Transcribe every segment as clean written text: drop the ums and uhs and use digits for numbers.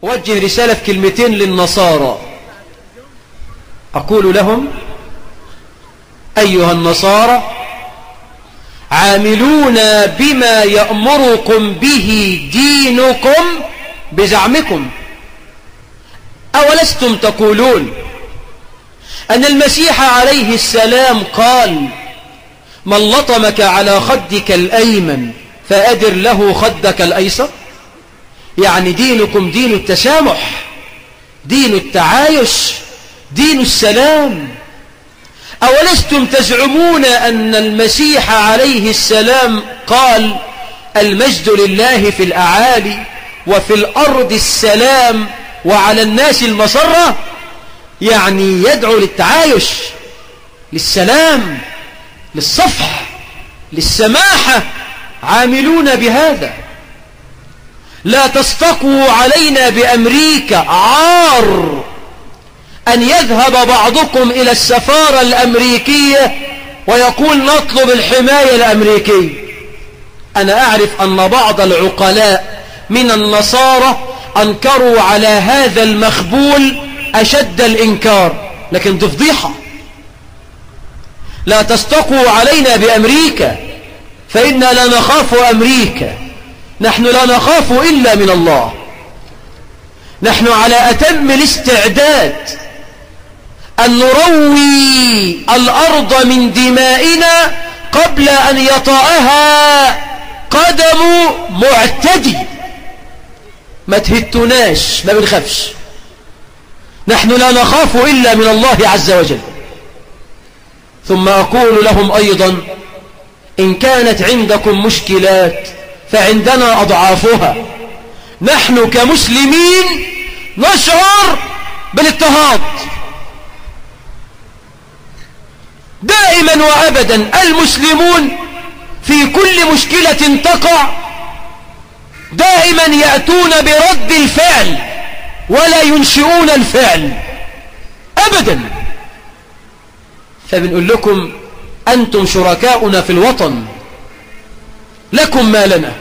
أوجه رسالة في كلمتين للنصارى، أقول لهم: أيها النصارى، عاملون بما يأمركم به دينكم بزعمكم. أولستم تقولون أن المسيح عليه السلام قال: من لطمك على خدك الأيمن فأدر له خدك الأيسر؟ يعني دينكم دين التسامح، دين التعايش، دين السلام. أولستم تزعمون أن المسيح عليه السلام قال: المجد لله في الأعالي وفي الأرض السلام وعلى الناس المسرة؟ يعني يدعو للتعايش، للسلام، للصفح، للسماحة. عاملون بهذا. لا تستقوا علينا بأمريكا. عار أن يذهب بعضكم إلى السفارة الأمريكية ويقول نطلب الحماية الأمريكية. أنا أعرف أن بعض العقلاء من النصارى أنكروا على هذا المخبول أشد الإنكار، لكن دي فضيحة. لا تستقوا علينا بأمريكا، فإنا لا نخاف أمريكا. نحن لا نخاف إلا من الله. نحن على أتم الاستعداد أن نروي الأرض من دمائنا قبل أن يطأها قدم معتدي. ما تهتناش، ما بنخافش. نحن لا نخاف إلا من الله عز وجل. ثم أقول لهم أيضا: إن كانت عندكم مشكلات فعندنا أضعافها. نحن كمسلمين نشعر بالاضطهاد دائما وأبدا. المسلمون في كل مشكلة تقع دائما يأتون برد الفعل ولا ينشئون الفعل أبدا. فبنقول لكم: أنتم شركاؤنا في الوطن، لكم ما لنا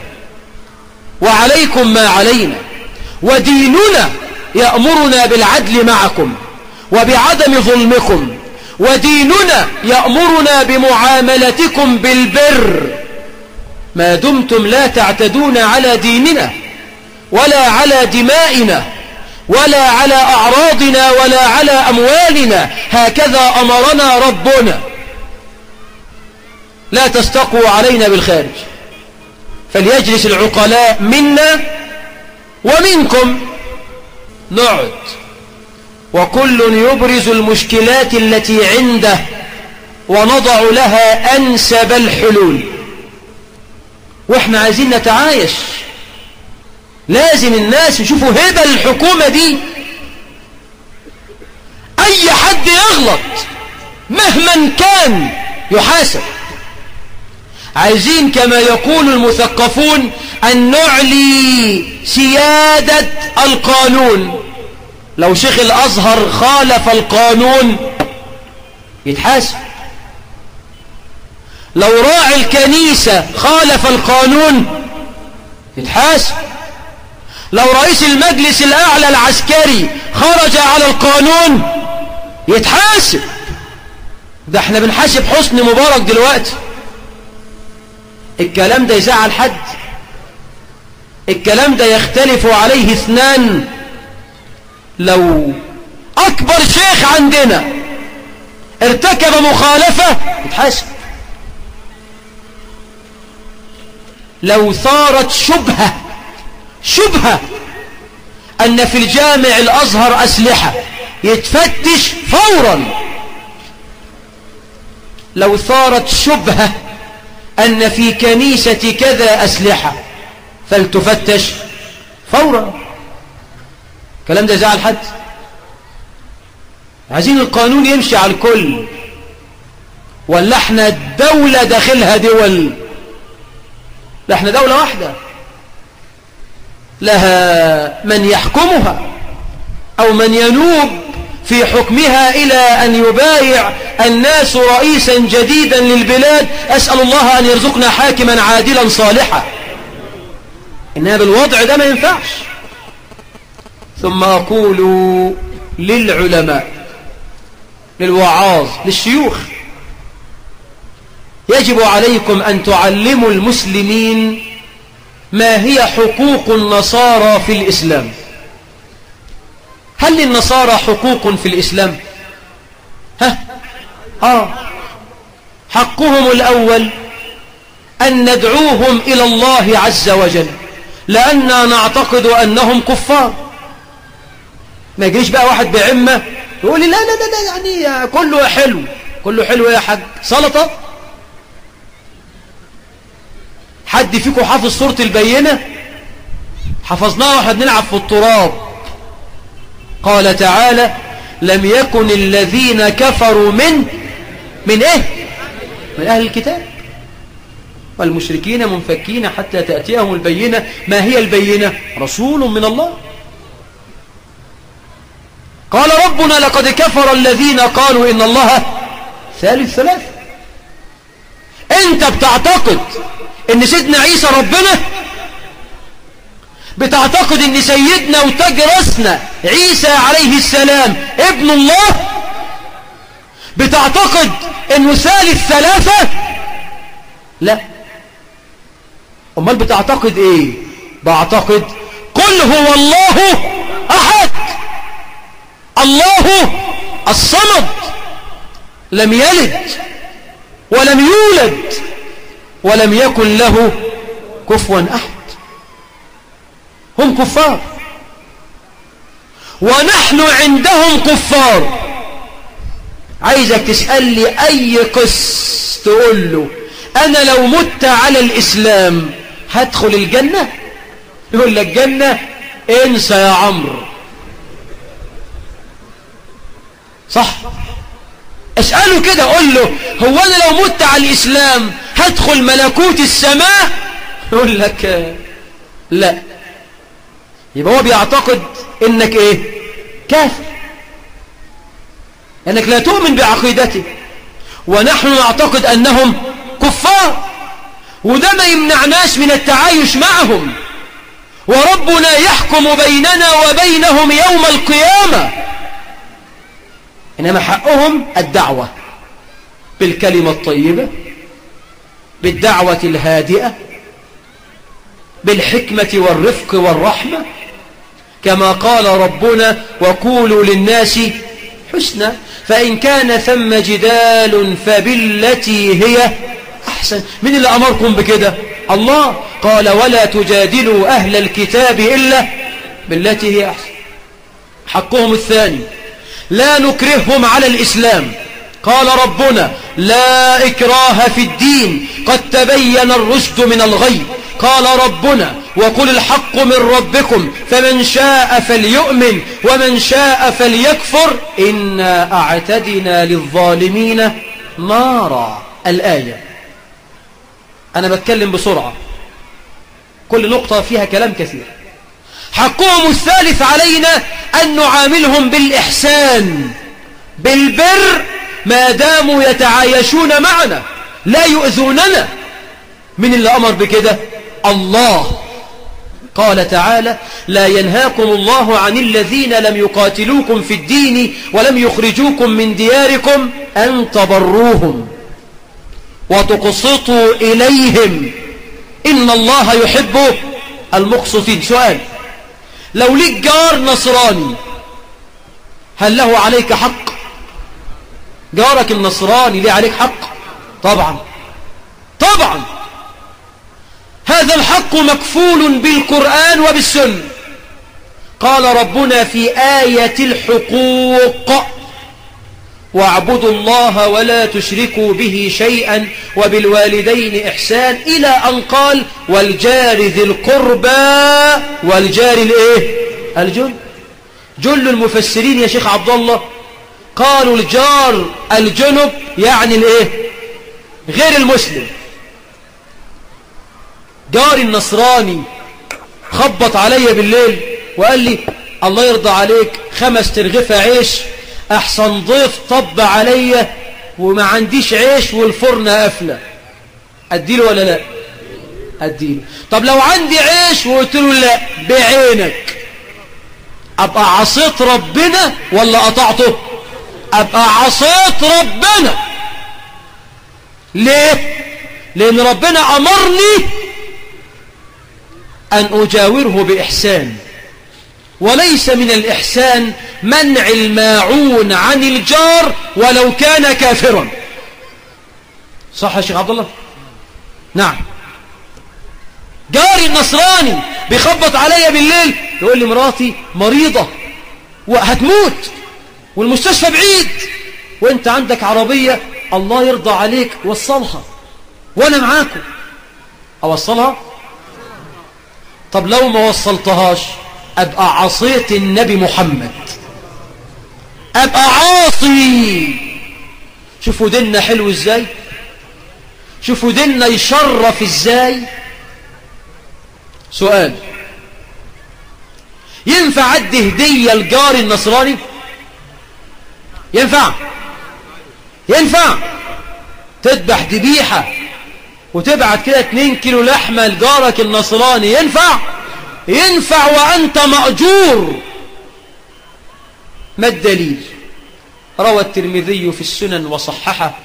وعليكم ما علينا، وديننا يأمرنا بالعدل معكم وبعدم ظلمكم، وديننا يأمرنا بمعاملتكم بالبر ما دمتم لا تعتدون على ديننا ولا على دمائنا ولا على أعراضنا ولا على أموالنا. هكذا أمرنا ربنا. لا تستقوا علينا بالخارج. فليجلس العقلاء منا ومنكم، نقعد وكل يبرز المشكلات التي عنده ونضع لها أنسب الحلول. وإحنا عايزين نتعايش. لازم الناس يشوفوا هبة الحكومة دي. أي حد يغلط مهما كان يحاسب. عايزين كما يقول المثقفون أن نعلي سيادة القانون. لو شيخ الأزهر خالف القانون يتحاسب. لو راعي الكنيسة خالف القانون يتحاسب. لو رئيس المجلس الأعلى العسكري خرج على القانون يتحاسب. ده احنا بنحاسب حسني مبارك دلوقتي. الكلام ده يزعل حد؟ الكلام ده يختلف عليه اثنان. لو أكبر شيخ عندنا ارتكب مخالفة يتحاسب. لو ثارت شبهة أن في الجامع الأزهر أسلحة يتفتش فورا. لو ثارت شبهة أن في كنيسة كذا أسلحة فلتفتش فورا. الكلام ده زعل حد؟ عايزين القانون يمشي على الكل، ولا احنا الدولة داخلها دول؟ لا، احنا دولة واحدة لها من يحكمها أو من ينوب في حكمها إلى أن يبايع الناس رئيسا جديدا للبلاد. أسأل الله أن يرزقنا حاكما عادلا صالحا. إنها بالوضع ده ما ينفعش. ثم أقول للعلماء، للوعاظ، للشيوخ: يجب عليكم أن تعلموا المسلمين ما هي حقوق النصارى في الإسلام. هل للنصارى حقوق في الإسلام؟ حقهم الأول أن ندعوهم إلى الله عز وجل، لأننا نعتقد أنهم كفار. ما يجيش بقى واحد بعمة يقول لي لا لا لا يعني كله حلو. كله حلو يا حاج؟ سلطة؟ حد فيكم حافظ سورة البينة؟ حفظناها واحنا بنلعب في التراب. قال تعالى: لم يكن الذين كفروا من ايه؟ من أهل الكتاب والمشركين منفكين حتى تأتيهم البينة. ما هي البينة؟ رسول من الله. قال ربنا: لقد كفر الذين قالوا إن الله ثالث ثلاثة. أنت بتعتقد إن سيدنا عيسى ربنا؟ بتعتقد إن سيدنا وتاج راسنا عيسى عليه السلام ابن الله؟ بتعتقد إنه ثالث ثلاثة؟ لا. أمال بتعتقد إيه؟ بعتقد قل هو الله أحد، الله الصمد، لم يلد ولم يولد ولم يكن له كفوا أحد. هم كفار ونحن عندهم كفار. عايزك تسأل لي أي قس تقول له: أنا لو مت على الإسلام هدخل الجنة؟ يقول لك: جنة انسى يا عمرو. صح؟ اسأله كده، قول له: هو أنا لو مت على الإسلام هدخل ملكوت السماء؟ يقول لك: لا. يبقى هو بيعتقد إنك إيه؟ كافر، أنك لا تؤمن بعقيدته، ونحن نعتقد أنهم كفار، وده ما يمنعناش من التعايش معهم، وربنا يحكم بيننا وبينهم يوم القيامة. إنما حقهم الدعوة بالكلمة الطيبة، بالدعوة الهادئة، بالحكمة والرفق والرحمة، كما قال ربنا: وقولوا للناس حسنا. فإن كان ثم جدال فبالتي هي أحسن. من اللي أمركم بكده؟ الله. قال: ولا تجادلوا أهل الكتاب إلا بالتي هي أحسن. حقهم الثاني: لا نكرههم على الإسلام. قال ربنا: لا إكراه في الدين، قد تبين الرشد من الغي. قال ربنا: وقل الحق من ربكم فمن شاء فليؤمن ومن شاء فليكفر إنا أعتدنا للظالمين نارا. الآية. أنا بتكلم بسرعة، كل نقطة فيها كلام كثير. حقهم الثالث علينا أن نعاملهم بالإحسان، بالبر، ما داموا يتعايشون معنا لا يؤذوننا. من اللي أمر بكده؟ الله. قال تعالى: لا ينهاكم الله عن الذين لم يقاتلوكم في الدين ولم يخرجوكم من دياركم أن تبروهم وتقسطوا إليهم إن الله يحب المقسطين. سؤال: لو ليك جار نصراني هل له عليك حق؟ جارك النصراني ليه عليك حق؟ طبعا طبعا. هذا الحق مكفول بالقرآن وبالسنة. قال ربنا في آية الحقوق: واعبدوا الله ولا تشركوا به شيئا وبالوالدين إحسان، إلى أن قال: والجار ذي القربى والجار الإيه؟ الجنب. جل المفسرين يا شيخ عبد الله قالوا الجار الجنب يعني الإيه؟ غير المسلم. جاري النصراني خبط علي بالليل وقال لي: الله يرضى عليك 5 ترغيفة عيش، أحسن ضيف طب علي وما عنديش عيش والفرن قافلة، أديله ولا لا؟ أديله. طب لو عندي عيش وقلت له لا، بعينك أبقى عصيت ربنا ولا قطعته؟ أبقى عصيت ربنا. ليه؟ لأن ربنا أمرني أن أجاوره بإحسان، وليس من الإحسان منع الماعون عن الجار ولو كان كافرا. صح يا شيخ عبد الله؟ نعم. جاري النصراني بيخبط عليا بالليل يقول لي مراتي مريضة وهتموت والمستشفى بعيد وانت عندك عربية، الله يرضى عليك وصلها وانا معاكم. اوصلها؟ طب لو ما وصلتهاش ابقى عصيت النبي محمد، ابقى عاصي. شوفوا ديننا حلو ازاي، شوفوا ديننا يشرف ازاي. سؤال: ينفع ادي هدية لجاري النصراني؟ ينفع؟ ينفع تذبح ذبيحة وتبعت كده 2 كيلو لحمة لجارك النصراني؟ ينفع؟ ينفع وأنت مأجور. ما الدليل؟ روى الترمذي في السنن وصححه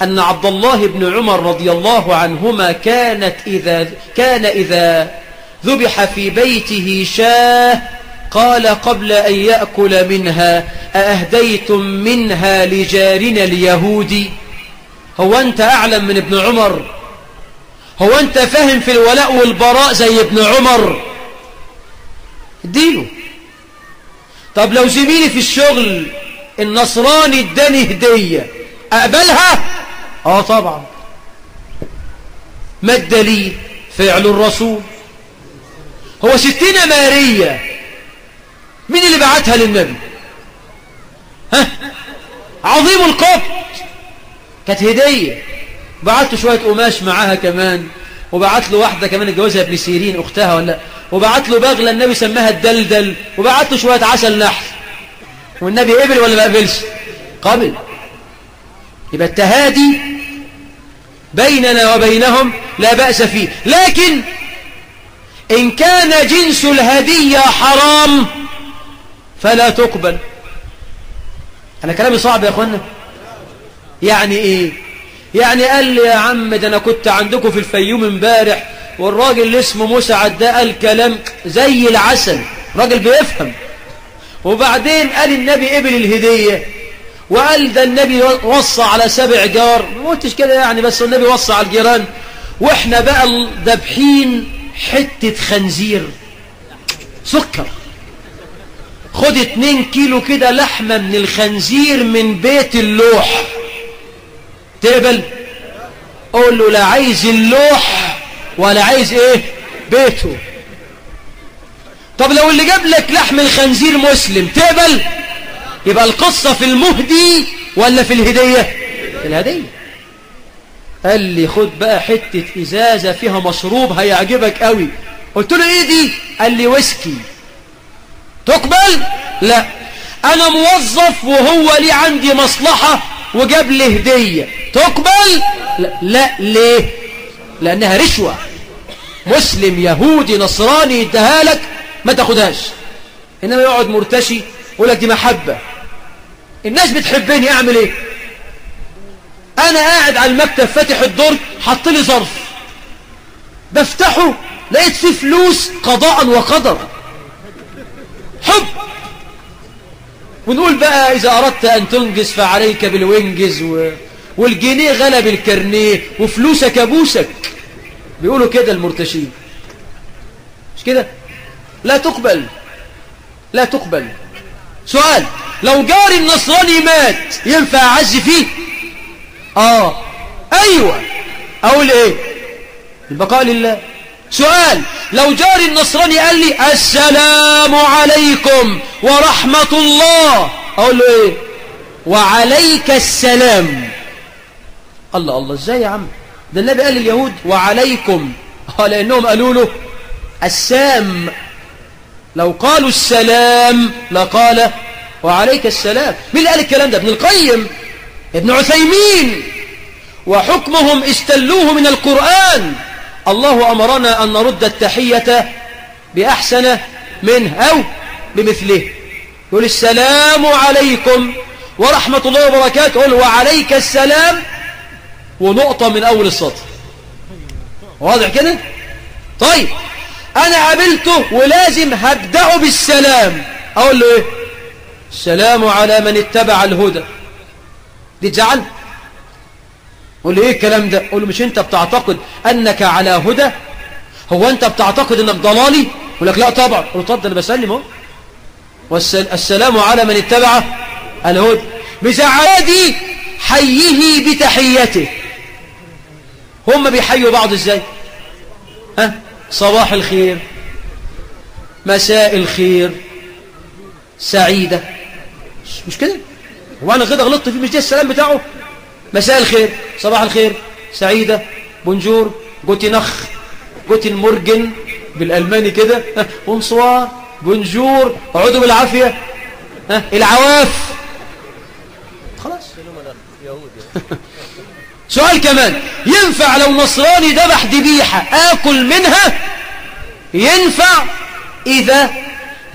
أن عبد الله بن عمر رضي الله عنهما كان إذا ذبح في بيته شاة قال قبل أن يأكل منها: أأهديتم منها لجارنا اليهودي؟ هو أنت أعلم من ابن عمر؟ هو أنت فاهم في الولاء والبراء زي ابن عمر؟ اديله. طب لو زميلي في الشغل النصراني اداني هدية أقبلها؟ طبعا. ما الدليل؟ فعل الرسول. هو 60 مارية مين اللي بعتها للنبي؟ عظيم القبط، كانت هدية. بعت له شوية قماش معاها كمان، وبعت له واحدة كمان اتجوزها ابن سيرين أختها ولا، وبعت له بغلة النبي سماها الدلدل، وبعت له شوية عسل نحل. والنبي قبل ولا ما قبلش؟ قبل. يبقى التهادي بيننا وبينهم لا بأس فيه، لكن إن كان جنس الهدية حرام فلا تقبل. أنا كلامي صعب يا أخوانا. يعني إيه؟ يعني قال لي يا عم ده أنا كنت عندكم في الفيوم امبارح والراجل اللي اسمه مسعد ده قال كلام زي العسل، راجل بيفهم. وبعدين قال النبي قبل الهدية، وقال ده النبي وصى على 7 جار. ما قلتش كده يعني، بس النبي وصى على الجيران. وإحنا بقى دابحين حتة خنزير سكر. خد 2 كيلو كده لحمة من الخنزير من بيت اللوح، تقبل؟ قول له لا عايز اللوح ولا عايز ايه بيته. طب لو اللي جاب لك لحم الخنزير مسلم تقبل؟ يبقى القصة في المهدي ولا في الهدية؟ في الهدية. قال لي خد بقى حتة إزازة فيها مشروب هيعجبك قوي. قلت له ايه دي؟ قال لي ويسكي. تقبل؟ لا. انا موظف وهو لي عندي مصلحة وجاب لي هدية، تقبل؟ لا. لا. ليه؟ لانها رشوة. مسلم يهودي نصراني يديها لك ما تاخدهاش، انما يقعد مرتشي يقول لك دي محبة، الناس بتحبني، اعمل ايه؟ انا قاعد على المكتب فاتح الدرج، حط لي ظرف بفتحه لقيت فيه فلوس قضاء وقدر. حب. ونقول بقى إذا أردت أن تنجز فعليك بالوينجز، والجنيه غلب الكرنيه وفلوسك أبوسك. بيقولوا كده المرتشين، مش كده؟ لا تقبل، لا تقبل. سؤال: لو جاري النصراني مات ينفع أعزي فيه؟ أيوة. أقول إيه؟ البقاء لله. سؤال: لو جاري النصراني قال لي السلام عليكم ورحمة الله، أقول له إيه؟ وعليك السلام. الله الله، إزاي يا عم؟ ده النبي قال لليهود وعليكم، لأنهم قالوا له السام. لو قالوا السلام لقال وعليك السلام. مين اللي قال الكلام ده؟ ابن القيم، ابن عثيمين. وحكمهم استلوه من القرآن. الله أمرنا أن نرد التحية بأحسن منه أو بمثله. يقول السلام عليكم ورحمة الله وبركاته، يقول وعليك السلام ونقطة من أول السطر. واضح كده؟ طيب أنا قابلته ولازم هبدأه بالسلام، أقول له إيه؟ السلام على من اتبع الهدى. دي تزعل؟ قول له إيه الكلام ده؟ قول له مش أنت بتعتقد أنك على هدى؟ هو أنت بتعتقد أنك ضلالي؟ يقول لك لا طبعا. قول له طب ده أنا بسلم أهو، والسلام على من اتبع الهدى. بزعادي حيه بتحيته. هم بيحيوا بعض ازاي؟ ها؟ صباح الخير، مساء الخير، سعيدة، مش كده؟ هو انا كده غلطت فيه؟ مش ده السلام بتاعه؟ مساء الخير، صباح الخير، سعيدة، بونجور، جوتينخ، جوتين مورجن بالألماني كده، بونسوار، بونجور، اقعدوا بالعافية، العواف. خلاص. سؤال كمان، ينفع لو نصراني ذبح ذبيحة آكل منها؟ ينفع إذا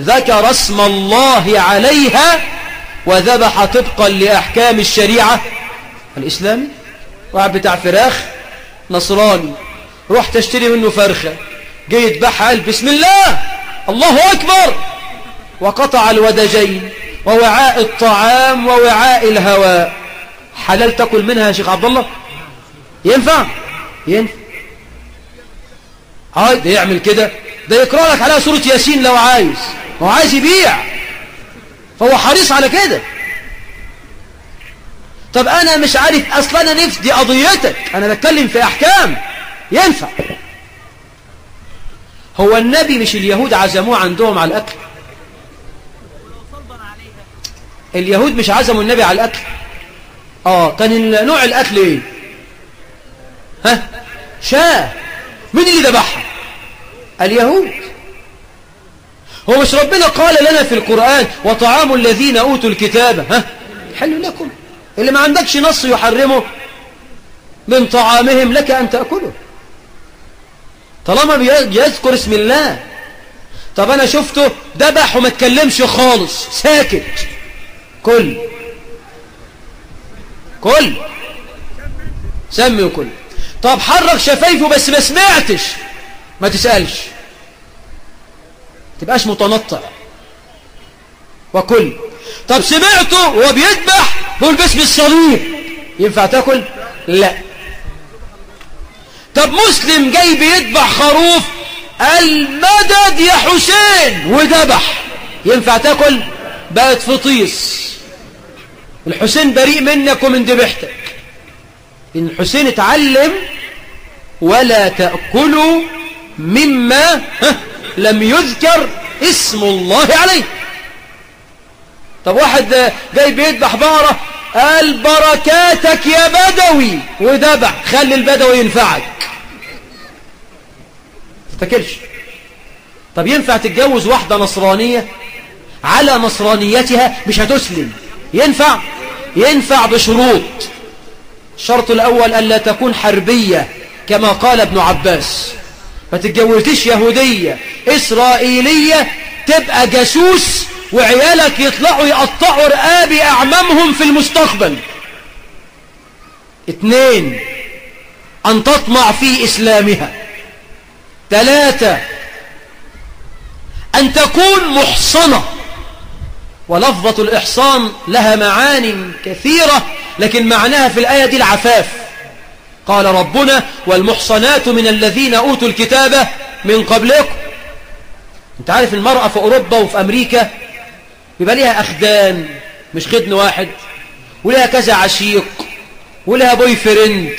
ذكر اسم الله عليها وذبح طبقا لأحكام الشريعة الإسلامي. واحد بتاع فراخ نصراني، روح تشتري منه فرخة، جاي يذبحها قال بسم الله الله أكبر، وقطع الودجين ووعاء الطعام ووعاء الهواء، حلال تأكل منها يا شيخ عبد الله؟ ينفع؟ ينفع. ده يعمل كده، ده يقرأ لك عليها سورة ياسين لو عايز، هو عايز يبيع، فهو حريص على كده. طب أنا مش عارف أصلا، أنا نفسي دي قضيتك، أنا بتكلم في أحكام. ينفع. هو النبي مش اليهود عزموه عندهم على الأكل؟ اليهود مش عزموا النبي على الأكل؟ كان نوع الأكل إيه؟ ها؟ شاة. مين اللي ذبحها؟ اليهود. هو مش ربنا قال لنا في القرآن وطعام الذين أوتوا الكتاب حل لكم؟ اللي ما عندكش نص يحرمه من طعامهم لك أن تأكله طالما بيذكر اسم الله. طب أنا شفته ذبح وما تكلمش خالص، ساكت، كل سمي وكل. طب حرك شفايفه بس ما سمعتش، ما تسألش، تبقاش متنطع، وكل. طب سمعته وهو بيذبح بيقول باسم الصليب، ينفع تاكل؟ لا. طب مسلم جاي بيذبح خروف المدد يا حسين وذبح، ينفع تاكل؟ بقت فطيس، الحسين بريء منك ومن ذبحتك. إن الحسين اتعلم ولا تأكلوا مما لم يذكر اسم الله عليه. طب واحد جاي بيذبح بقرة قال بركاتك يا بدوي وذبح، خلي البدوي ينفعك، تاكلش. طب ينفع تتجوز واحدة نصرانية على نصرانيتها مش هتسلم؟ ينفع؟ ينفع بشروط. الشرط الأول ألا تكون حربية كما قال ابن عباس، ما تتجوزتش يهودية إسرائيلية تبقى جاسوس وعيالك يطلعوا يقطعوا رقاب أعمامهم في المستقبل. 2 أن تطمع في إسلامها. 3 أن تكون محصنة. ولفظة الإحصان لها معاني كثيرة، لكن معناها في الآية دي العفاف. قال ربنا والمحصنات من الذين أوتوا الكتاب من قبلكم. انت عارف المرأة في أوروبا وفي أمريكا بيبقى ليها أخدان، مش خدن واحد، ولها كذا عشيق، ولها بوي فريند.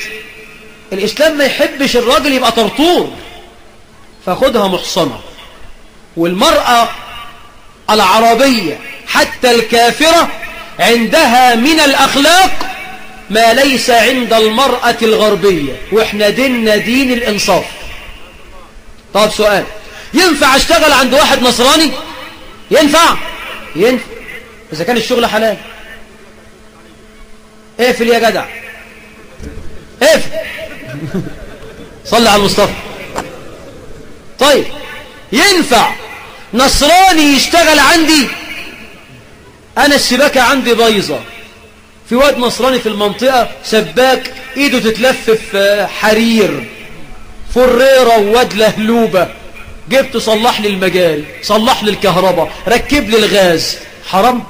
الإسلام ما يحبش الراجل يبقى طرطور، فخدها محصنة. والمرأة العربية حتى الكافرة عندها من الأخلاق ما ليس عند المرأة الغربية، وإحنا ديننا دين الإنصاف. طب سؤال، ينفع اشتغل عند واحد نصراني؟ ينفع؟ ينفع إذا كان الشغل حلال. اقفل يا جدع، اقفل. صلي على المصطفى. طيب ينفع نصراني يشتغل عندي؟ أنا السباكة عندي بايظة، في واد نصراني في المنطقة سباك إيده تتلف في حرير فريرة وواد لهلوبة، جبت صلح لي المجاري، صلح لي الكهرباء، ركب لي الغاز، حرام؟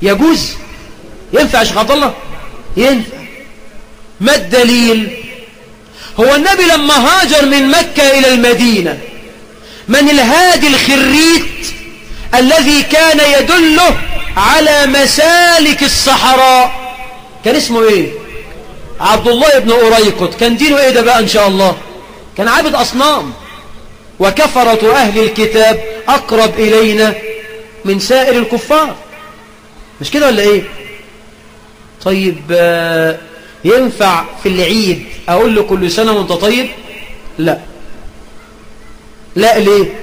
يجوز؟ ينفع يا شيخ عبد الله؟ ينفع. ما الدليل؟ هو النبي لما هاجر من مكة إلى المدينة، من الهادي الخريت الذي كان يدله على مسالك الصحراء؟ كان اسمه ايه؟ عبد الله بن أريقط. كان دينه ايه ده بقى ان شاء الله؟ كان عابد أصنام. وكفرة أهل الكتاب أقرب إلينا من سائر الكفار، مش كده ولا ايه؟ طيب ينفع في العيد أقول له كل سنة وانت طيب؟ لا. لا، ليه؟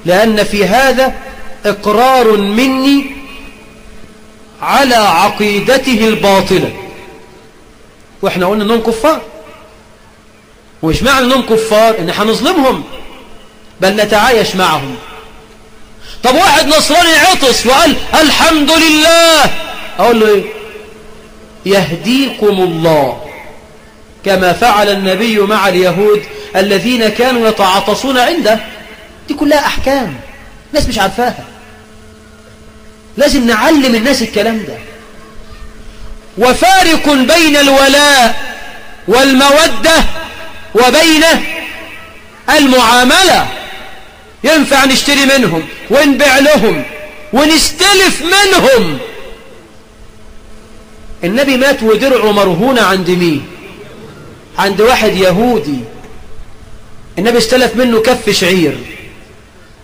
لأن في هذا إقرار مني على عقيدته الباطلة، وإحنا قلنا أنهم كفار، ومش معنى أنهم كفار إن هنظلمهم، بل نتعايش معهم. طب واحد نصراني عطس وقال الحمد لله، أقول له إيه؟ يهديكم الله، كما فعل النبي مع اليهود الذين كانوا يتعاطسون عنده. دي كلها أحكام الناس مش عارفاها، لازم نعلم الناس الكلام ده. وفارق بين الولاء والمودة وبين المعاملة. ينفع نشتري منهم ونبيع لهم ونستلف منهم. النبي مات ودرعه مرهونة عند مين؟ عند واحد يهودي. النبي استلف منه كف شعير.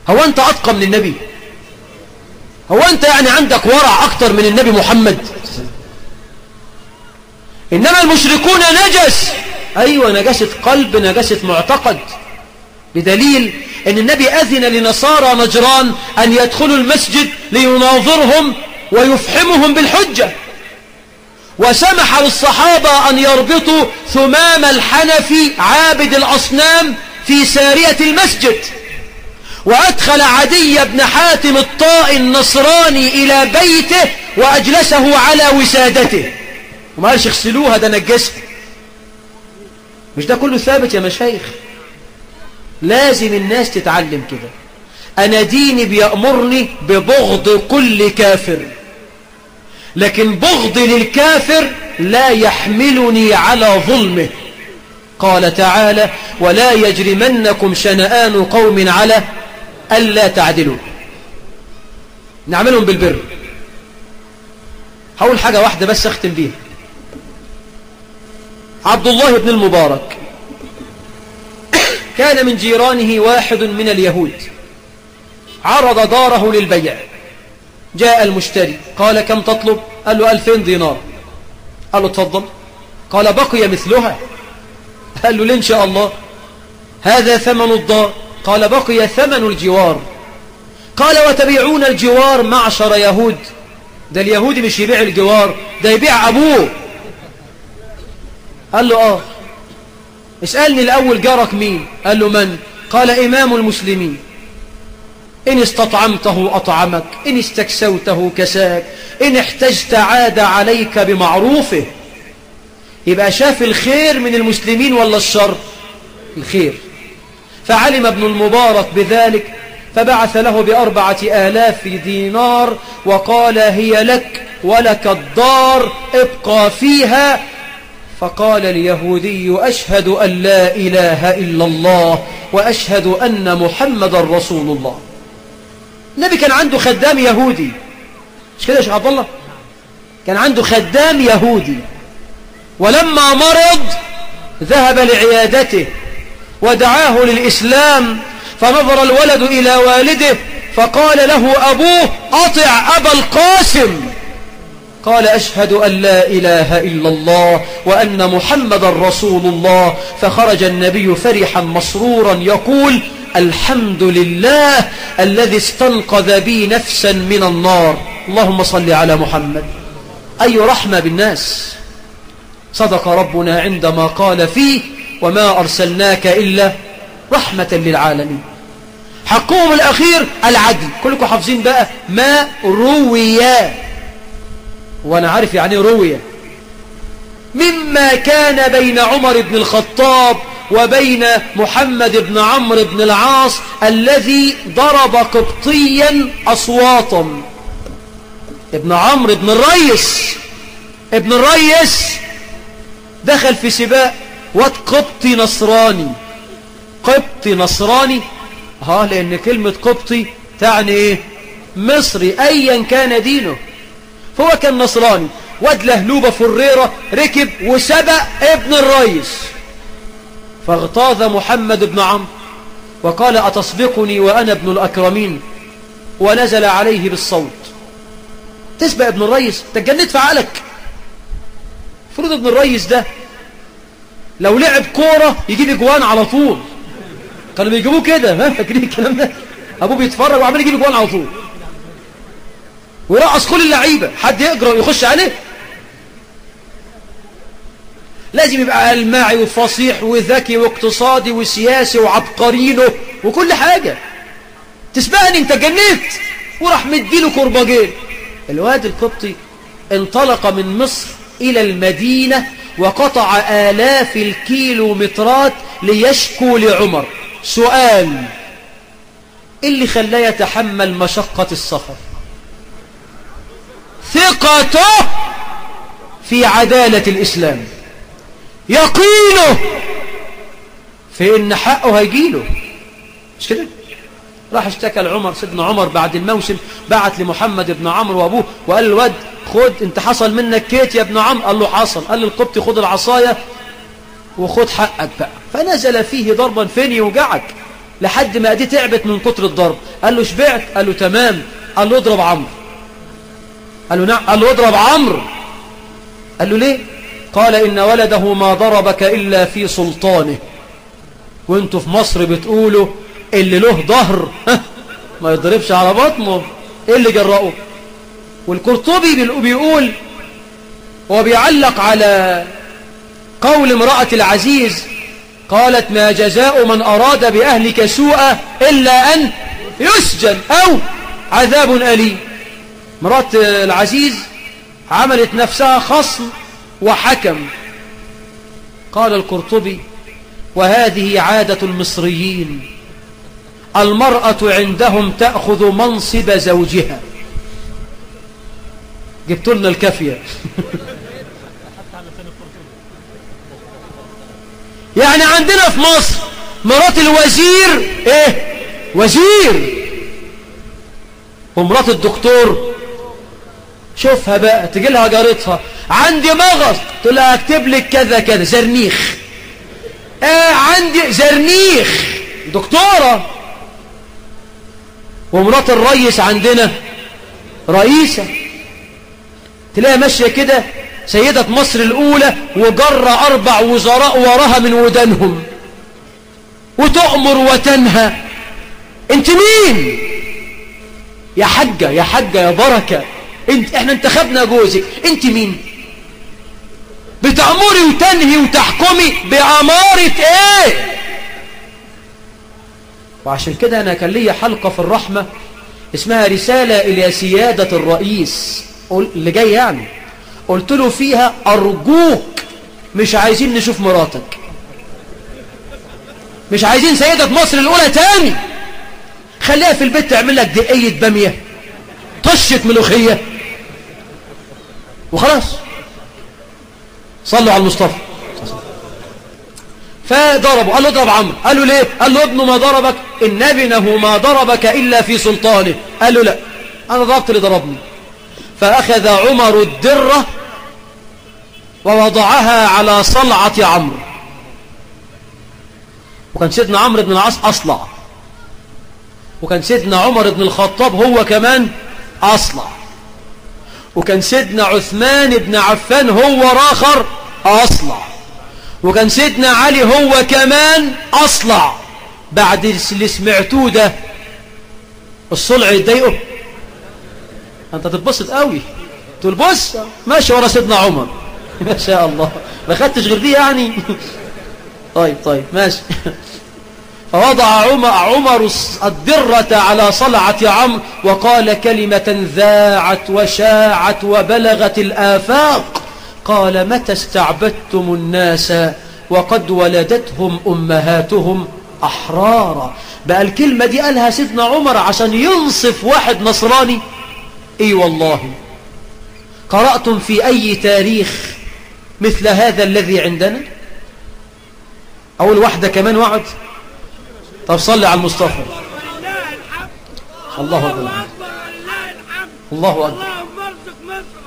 هو أنت أتقى من النبي؟ هو أنت يعني عندك ورع أكتر من النبي محمد؟ إنما المشركون نجس. أيوة، نجاسة قلب، نجاسة معتقد. بدليل أن النبي أذن لنصارى نجران أن يدخلوا المسجد ليناظرهم ويفحمهم بالحجة، وسمح للصحابة أن يربطوا ثمام الحنفي عابد الأصنام في سارية المسجد، وأدخل عدي بن حاتم الطائي النصراني إلى بيته وأجلسه على وسادته، وما قالش اغسلوها ده نجسها. مش ده كله ثابت يا مشايخ؟ لازم الناس تتعلم كده. أنا ديني بيأمرني ببغض كل كافر، لكن بغضي للكافر لا يحملني على ظلمه. قال تعالى ولا يجرمنكم شنآن قوم على ألا تعدلوا. نعملهم بالبر. هقول حاجة واحدة بس أختم بيها. عبد الله بن المبارك كان من جيرانه واحد من اليهود، عرض داره للبيع. جاء المشتري قال كم تطلب؟ قال له 2000 دينار. قال له اتفضل. قال بقي مثلها. قال له ليه إن شاء الله؟ هذا ثمن الدار. قال بقي ثمن الجوار. قال وتبيعون الجوار معشر يهود؟ ده اليهودي مش يبيع الجوار، ده يبيع أبوه. قال له اسألني الأول جارك مين؟ قال له من؟ قال إمام المسلمين، إن استطعمته أطعمك، إن استكسوته كساك، إن احتجت عاد عليك بمعروفه. يبقى شاف الخير من المسلمين ولا الشر؟ الخير. فعلم ابن المبارك بذلك، فبعث له ب4,000 دينار وقال هي لك ولك الدار ابقى فيها. فقال اليهودي أشهد أن لا إله إلا الله وأشهد أن محمد رسول الله. النبي كان عنده خدام يهودي، مش كده يا شيخ عبد الله؟ كان عنده خدام يهودي، ولما مرض ذهب لعيادته ودعاه للإسلام، فنظر الولد إلى والده فقال له أبوه أطع أبا القاسم. قال أشهد أن لا إله إلا الله وأن محمد رسول الله. فخرج النبي فرحا مسرورا يقول الحمد لله الذي استنقذ بي نفسا من النار. اللهم صل على محمد. أي رحمة بالناس. صدق ربنا عندما قال فيه وما أرسلناك إلا رحمة للعالمين. حقهم الأخير العدل. كلكم حافظين بقى ما رويا، وأنا عارف يعني رويا، مما كان بين عمر بن الخطاب وبين محمد بن عمرو بن العاص الذي ضرب قبطيا أصواتا. ابن عمرو بن الريس دخل في سباق واد قبطي نصراني. لأن كلمة قبطي تعني ايه؟ مصري أيا كان دينه، فهو كان نصراني. واد لهلوبة فريرة ركب وسبق ابن الريس، فاغتاظ محمد بن عمرو وقال أتسبقني وأنا ابن الأكرمين، ونزل عليه بالصوت. تسبق ابن الريس؟ تتجنت في عقلك؟ فرض ابن الريس ده لو لعب كورة يجيب اجوان على طول، كانوا بيجيبوه كده، ما فاكرين الكلام ده؟ ابوه بيتفرج وعمال يجيب اجوان على طول ويرقص كل اللعيبه، حد يقرأ ويخش عليه. لازم يبقى الماعي وفصيح وذكي واقتصادي وسياسي وعبقرينه وكل حاجة. تسبقني انت جنيت، وراح مديله كرباجين. الواد القبطي انطلق من مصر إلى المدينة وقطع آلاف الكيلومترات ليشكو لعمر. سؤال: اللي خلاه يتحمل مشقة السفر؟ ثقته في عدالة الإسلام، يقينه في إن حقه هيجيله، مش كده؟ راح اشتكى لعمر. سيدنا عمر بعد الموسم بعت لمحمد بن عمرو وأبوه وقال الواد خد، انت حصل منك كيت يا ابن عمرو. قال له حصل. قال للقبطي خد العصاية وخد حقك بقى. فنزل فيه ضربا فين يوجعك، لحد ما ايديه تعبت من كتر الضرب. قال له شبعت؟ قال له تمام. قال له اضرب عمرو. قال له نعم. قال له اضرب عمرو. قال له ليه؟ قال إن ولده ما ضربك إلا في سلطانه، وانتوا في مصر بتقولوا اللي له ظهر ما يضربش على بطنه. ايه اللي جرأه؟ والقرطبي بيقول وبيعلق على قول امرأة العزيز، قالت ما جزاء من أراد بأهلك سوءا إلا أن يسجن أو عذاب أليم. امرأة العزيز عملت نفسها خصم وحكم. قال القرطبي وهذه عادة المصريين، المرأة عندهم تأخذ منصب زوجها. جبت لنا الكافية يعني عندنا في مصر مرات الوزير ايه؟ وزير. ومرات الدكتور شوفها بقى، تجي لها جارتها عندي مغص، تقول لها اكتب لك كذا كذا زرنيخ. عندي زرنيخ، دكتورة. ومرات الرئيس عندنا رئيسة، تلاقيها ماشية كده سيدة مصر الأولى وجرى 4 وزراء وراها من ودانهم وتؤمر وتنهى. انت مين يا حجة؟ يا حجة يا بركة، احنا انتخبنا جوزك، انت مين؟ بتأمري وتنهي وتحكمي بأمارة ايه؟ وعشان كده انا كان لي حلقة في الرحمة اسمها رسالة الى سيادة الرئيس اللي جاي يعني، قلت له فيها أرجوك مش عايزين نشوف مراتك، مش عايزين سيدة مصر الأولى تاني، خليها في البيت تعمل لك دقية بامية طشة ملوخية وخلاص. صلوا على المصطفى. فضربوا. قال له اضرب عمرو. قال له ليه؟ قال له ابنه ما ضربك، إن ابنه ما ضربك إلا في سلطانه. قال له لا، أنا ضربت اللي ضربني. فأخذ عمر الدرة ووضعها على صلعة عمرو. وكان سيدنا عمرو بن العاص أصلع، وكان سيدنا عمر بن الخطاب هو كمان أصلع، وكان سيدنا عثمان بن عفان هو راخر أصلع، وكان سيدنا علي هو كمان أصلع. بعد اللي سمعتوه ده الصلع يتضايقه؟ أنت تتبسط قوي، تقول بص ماشي ورا سيدنا عمر ما شاء الله، ما خدتش غير دي يعني طيب ماشي. فوضع عمر الدرة على صلعة عمرو وقال كلمة ذاعت وشاعت وبلغت الآفاق، قال متى استعبدتم الناس وقد ولدتهم أمهاتهم أحرارا. بقى الكلمة دي قالها سيدنا عمر عشان ينصف واحد نصراني؟ اي والله. قرأتم في أي تاريخ مثل هذا الذي عندنا؟ أول واحدة كمان وعد. طب صلي على المصطفى. الله أكبر، الله أكبر. اللهم ارزق مصر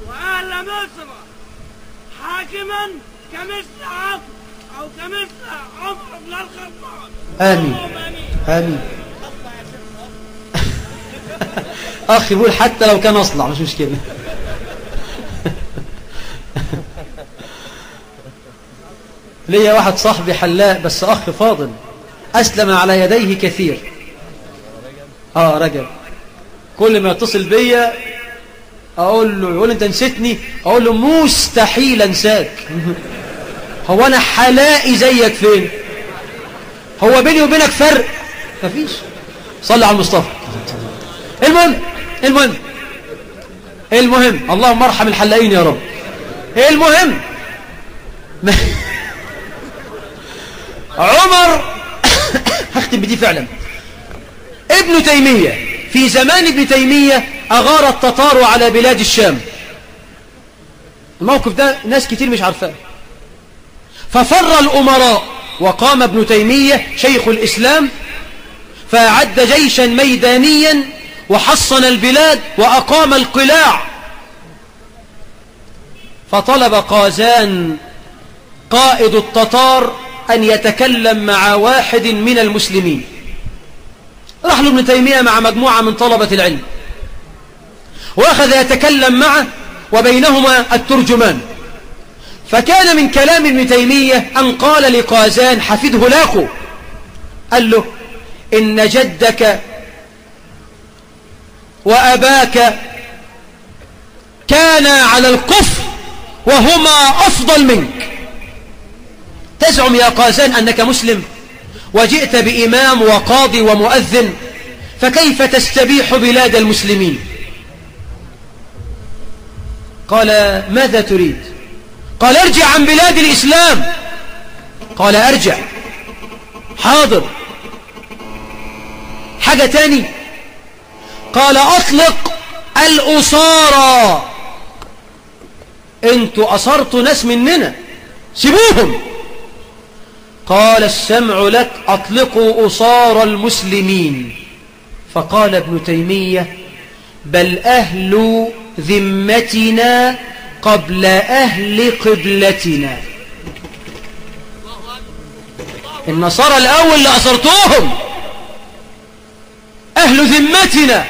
وأهل مصر حاكما كمثل عمرو أو كمثل عمر بن الخطاب. آمين آمين. أخي يقول حتى لو كان أصلع مش مشكلة. ليا واحد صاحبي حلاق بس أخ فاضل أسلم على يديه كثير. رجب كل ما يتصل بيا أقول له، يقول أنت نسيتني، أقول له مستحيل أنساك. هو أنا حلائي زيك فين؟ هو بيني وبينك فرق؟ مفيش. صلي على المصطفى. المهم اللهم ارحم الحلاقين يا رب. المهم عمر هختم بدي فعلا. ابن تيمية في زمان ابن تيمية أغار التتار على بلاد الشام. الموقف ده ناس كتير مش عارفاه. ففر الأمراء وقام ابن تيمية شيخ الإسلام فأعد جيشا ميدانيا وحصن البلاد وأقام القلاع. فطلب قازان قائد التتار أن يتكلم مع واحد من المسلمين. راح له ابن تيمية مع مجموعة من طلبة العلم وأخذ يتكلم معه وبينهما الترجمان. فكان من كلام ابن تيمية أن قال لقازان حفيده لاقو، قال له إن جدك وأباك كانا على الكفر وهما أفضل منك. تزعم يا قازان أنك مسلم وجئت بإمام وقاضي ومؤذن، فكيف تستبيح بلاد المسلمين؟ قال ماذا تريد؟ قال ارجع عن بلاد الإسلام. قال أرجع، حاضر. حاجة تاني؟ قال أطلق الأسارى، انتوا أسرتوا ناس مننا سيبوهم. قال السمع لك، أطلقوا أسارى المسلمين. فقال ابن تيمية بل أهل ذمتنا قبل أهل قبلتنا. النصارى الأول اللي أسرتوهم، أهل ذمتنا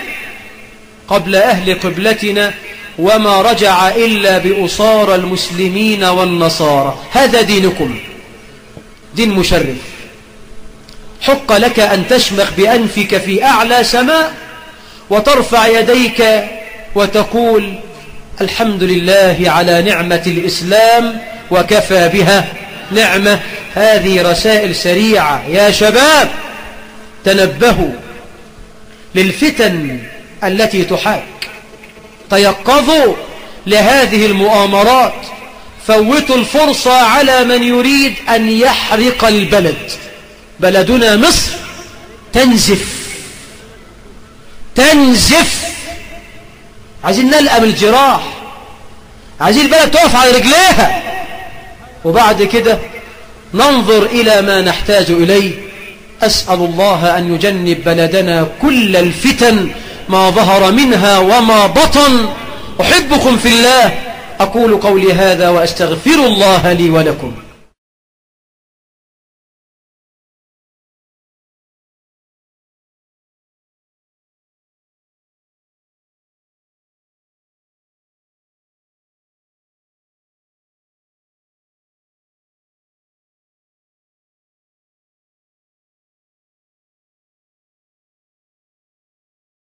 قبل أهل قبلتنا، وما رجع إلا بأسارى المسلمين والنصارى. هذا دينكم، دين مشرف. حق لك أن تشمخ بأنفك في أعلى سماء وترفع يديك وتقول الحمد لله على نعمة الإسلام وكفى بها نعمة. هذه رسائل سريعة يا شباب، تنبهوا للفتن التي تحاك، تيقظوا لهذه المؤامرات، فوتوا الفرصة على من يريد أن يحرق البلد. بلدنا مصر تنزف. عايزين نلقم الجراح، عايزين البلد تقف على رجليها، وبعد كده ننظر إلى ما نحتاج إليه. أسأل الله أن يجنب بلدنا كل الفتن ما ظهر منها وما بطن. أحبكم في الله. أقول قولي هذا وأستغفر الله لي ولكم.